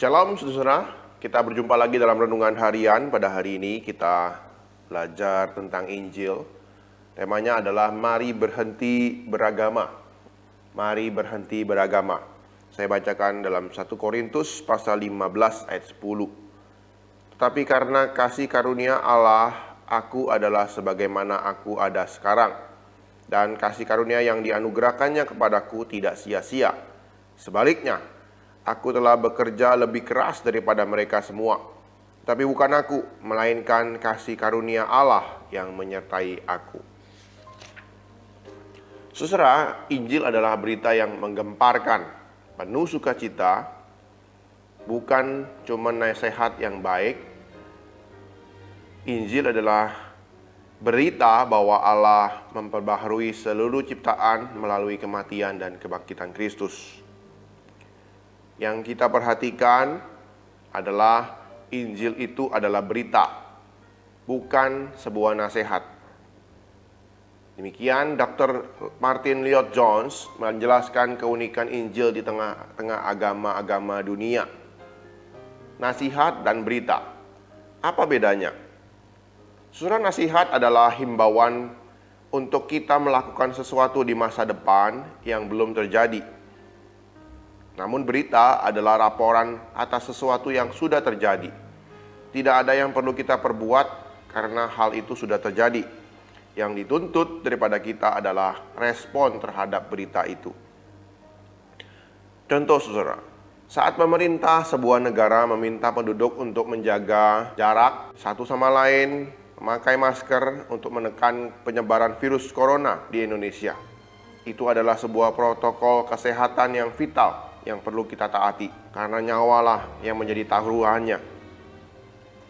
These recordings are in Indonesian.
Shalom saudara, kita berjumpa lagi dalam renungan harian. Pada hari ini kita belajar tentang Injil. Temanya adalah mari berhenti beragama. Mari berhenti beragama. Saya bacakan dalam 1 Korintus pasal 15 ayat 10. Tetapi karena kasih karunia Allah, aku adalah sebagaimana aku ada sekarang. Dan kasih karunia yang dianugerahkannya kepadaku tidak sia-sia. Sebaliknya, aku telah bekerja lebih keras daripada mereka semua. Tapi bukan aku, melainkan kasih karunia Allah yang menyertai aku. Saudara, Injil adalah berita yang menggemparkan, penuh sukacita, bukan cuma nasihat yang baik. Injil adalah berita bahwa Allah memperbaharui seluruh ciptaan melalui kematian dan kebangkitan Kristus. Yang kita perhatikan adalah Injil itu adalah berita, bukan sebuah nasihat. Demikian Dr. Martyn Lloyd-Jones menjelaskan keunikan Injil di tengah-tengah agama-agama dunia. Nasihat dan berita, apa bedanya? Saudara, nasihat adalah himbauan untuk kita melakukan sesuatu di masa depan yang belum terjadi. Namun berita adalah laporan atas sesuatu yang sudah terjadi. Tidak ada yang perlu kita perbuat karena hal itu sudah terjadi. Yang dituntut daripada kita adalah respon terhadap berita itu. Contoh saudara, saat pemerintah sebuah negara meminta penduduk untuk menjaga jarak satu sama lain, memakai masker untuk menekan penyebaran virus corona di Indonesia. Itu adalah sebuah protokol kesehatan yang vital yang perlu kita taati, karena nyawalah yang menjadi taruhannya.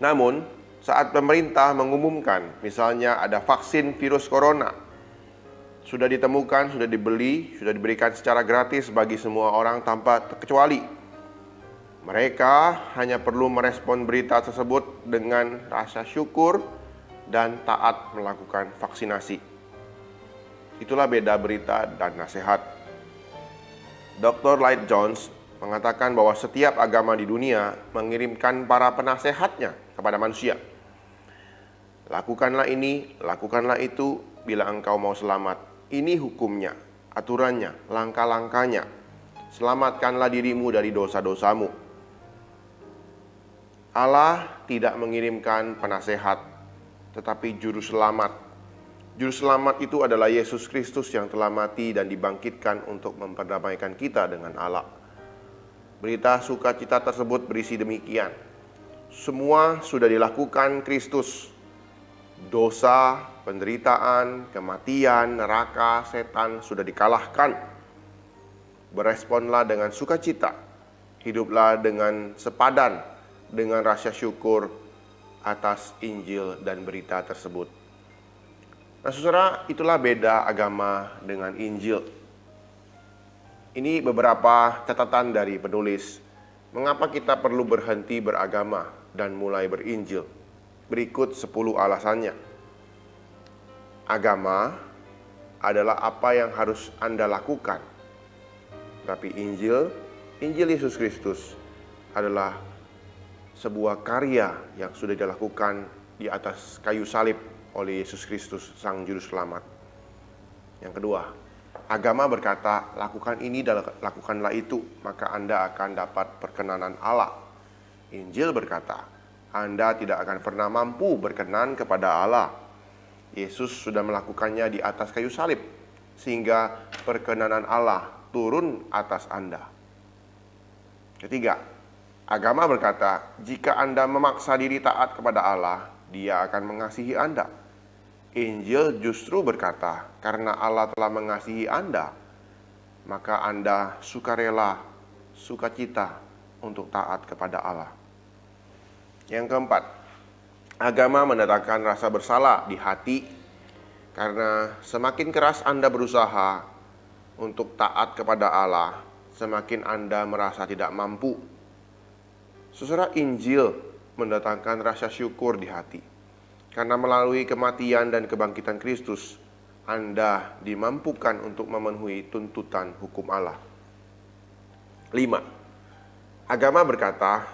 Namun, saat pemerintah mengumumkan, misalnya ada vaksin virus corona, sudah ditemukan, sudah dibeli, sudah diberikan secara gratis bagi semua orang tanpa terkecuali. Mereka hanya perlu merespon berita tersebut dengan rasa syukur dan taat melakukan vaksinasi. Itulah beda berita dan nasihat. Dr. Lloyd-Jones mengatakan bahwa setiap agama di dunia mengirimkan para penasehatnya kepada manusia. Lakukanlah ini, lakukanlah itu bila engkau mau selamat. Ini hukumnya, aturannya, langkah-langkahnya. Selamatkanlah dirimu dari dosa-dosamu. Allah tidak mengirimkan penasehat, tetapi juru selamat. Juru selamat itu adalah Yesus Kristus yang telah mati dan dibangkitkan untuk memperdamaikan kita dengan Allah. Berita sukacita tersebut berisi demikian. Semua sudah dilakukan Kristus. Dosa, penderitaan, kematian, neraka, setan sudah dikalahkan. Beresponlah dengan sukacita. Hiduplah dengan sepadan dengan rasa syukur atas Injil dan berita tersebut. Nah saudara, itulah beda agama dengan Injil. Ini beberapa catatan dari penulis. Mengapa kita perlu berhenti beragama dan mulai berinjil? Berikut 10 alasannya. Agama adalah apa yang harus Anda lakukan. Tapi Injil Yesus Kristus adalah sebuah karya yang sudah dilakukan di atas kayu salib oleh Yesus Kristus, Sang Juru Selamat. Yang kedua, agama berkata, lakukan ini dan lakukanlah itu, maka Anda akan dapat perkenanan Allah. Injil berkata, Anda tidak akan pernah mampu berkenan kepada Allah. Yesus sudah melakukannya di atas kayu salib, sehingga perkenanan Allah turun atas Anda. Ketiga, agama berkata, jika Anda memaksa diri taat kepada Allah, Dia akan mengasihi Anda. Injil justru berkata, karena Allah telah mengasihi Anda, maka Anda sukarela, sukacita untuk taat kepada Allah. Yang keempat, agama mendatangkan rasa bersalah di hati, karena semakin keras Anda berusaha untuk taat kepada Allah, semakin Anda merasa tidak mampu. Saudara, Injil mendatangkan rasa syukur di hati. Karena melalui kematian dan kebangkitan Kristus, Anda dimampukan untuk memenuhi tuntutan hukum Allah. 5. Agama berkata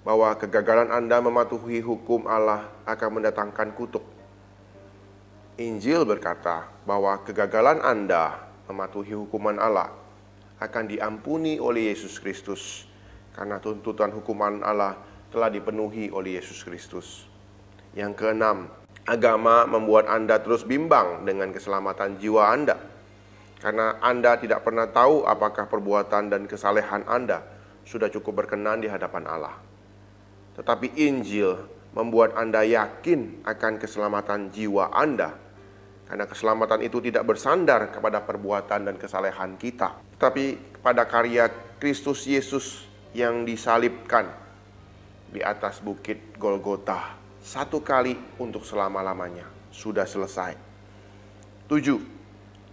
bahwa kegagalan Anda mematuhi hukum Allah akan mendatangkan kutuk. Injil berkata bahwa kegagalan Anda mematuhi hukuman Allah akan diampuni oleh Yesus Kristus, karena tuntutan hukuman Allah telah dipenuhi oleh Yesus Kristus. Yang keenam, agama membuat Anda terus bimbang dengan keselamatan jiwa Anda, karena Anda tidak pernah tahu apakah perbuatan dan kesalehan Anda sudah cukup berkenan di hadapan Allah. Tetapi Injil membuat Anda yakin akan keselamatan jiwa Anda, karena keselamatan itu tidak bersandar kepada perbuatan dan kesalehan kita, tetapi pada karya Kristus Yesus yang disalibkan di atas bukit Golgota satu kali untuk selama-lamanya. Sudah selesai. 7.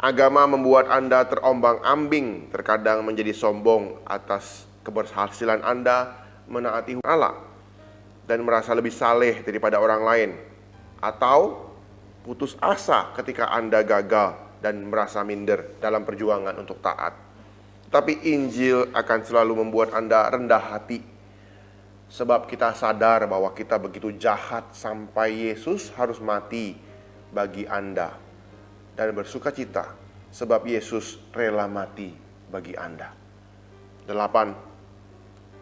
Agama membuat Anda terombang-ambing, terkadang menjadi sombong atas keberhasilan Anda menaati Allah dan merasa lebih saleh daripada orang lain, atau putus asa ketika Anda gagal dan merasa minder dalam perjuangan untuk taat. Tapi Injil akan selalu membuat Anda rendah hati, sebab kita sadar bahwa kita begitu jahat sampai Yesus harus mati bagi Anda, dan bersukacita sebab Yesus rela mati bagi Anda. 8.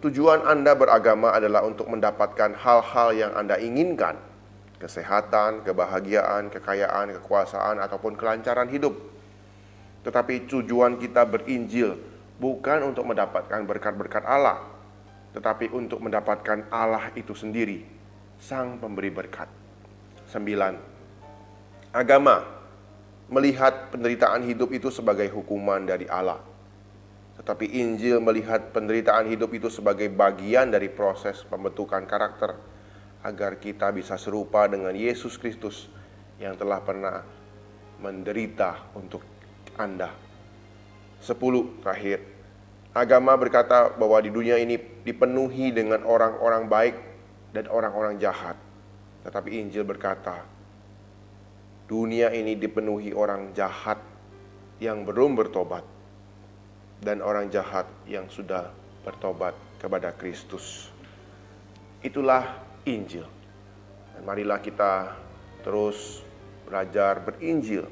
Tujuan Anda beragama adalah untuk mendapatkan hal-hal yang Anda inginkan: kesehatan, kebahagiaan, kekayaan, kekuasaan, ataupun kelancaran hidup. Tetapi tujuan kita berinjil bukan untuk mendapatkan berkat-berkat Allah, tetapi untuk mendapatkan Allah itu sendiri, Sang Pemberi berkat. 9. Agama melihat penderitaan hidup itu sebagai hukuman dari Allah, tetapi Injil melihat penderitaan hidup itu sebagai bagian dari proses pembentukan karakter, agar kita bisa serupa dengan Yesus Kristus yang telah pernah menderita untuk Anda. 10. Terakhir, agama berkata bahwa di dunia ini dipenuhi dengan orang-orang baik dan orang-orang jahat. Tetapi Injil berkata, dunia ini dipenuhi orang jahat yang belum bertobat dan orang jahat yang sudah bertobat kepada Kristus. Itulah Injil. Dan marilah kita terus belajar berinjil.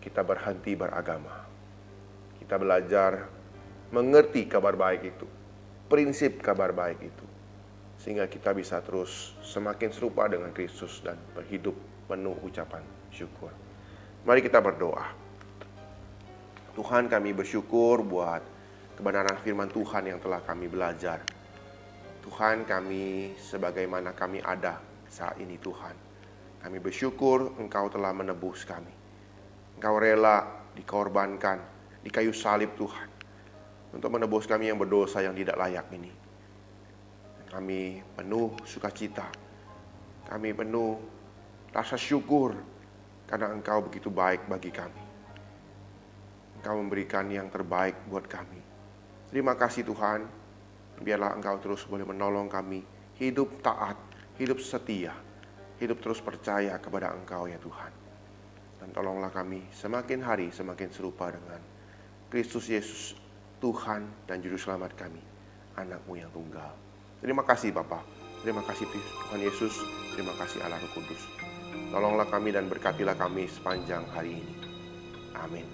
Kita berhenti beragama. Kita belajar mengerti kabar baik itu, prinsip kabar baik itu, sehingga kita bisa terus semakin serupa dengan Kristus dan berhidup penuh ucapan syukur. Mari kita berdoa. Tuhan, kami bersyukur buat kebenaran firman Tuhan yang telah kami belajar. Tuhan, kami sebagaimana kami ada saat ini, Tuhan, kami bersyukur Engkau telah menebus kami. Engkau rela dikorbankan di kayu salib, Tuhan, untuk menebus kami yang berdosa, yang tidak layak ini. Kami penuh sukacita, kami penuh rasa syukur karena Engkau begitu baik bagi kami. Engkau memberikan yang terbaik buat kami. Terima kasih Tuhan. Biarlah Engkau terus boleh menolong kami hidup taat, hidup setia, hidup terus percaya kepada Engkau ya Tuhan. Dan tolonglah kami semakin hari semakin serupa dengan Kristus Yesus, Tuhan dan Juru Selamat kami, anak-Mu yang tunggal. Terima kasih Bapa. Terima kasih Tuhan Yesus. Terima kasih Allah Roh Kudus. Tolonglah kami dan berkatilah kami sepanjang hari ini. Amin.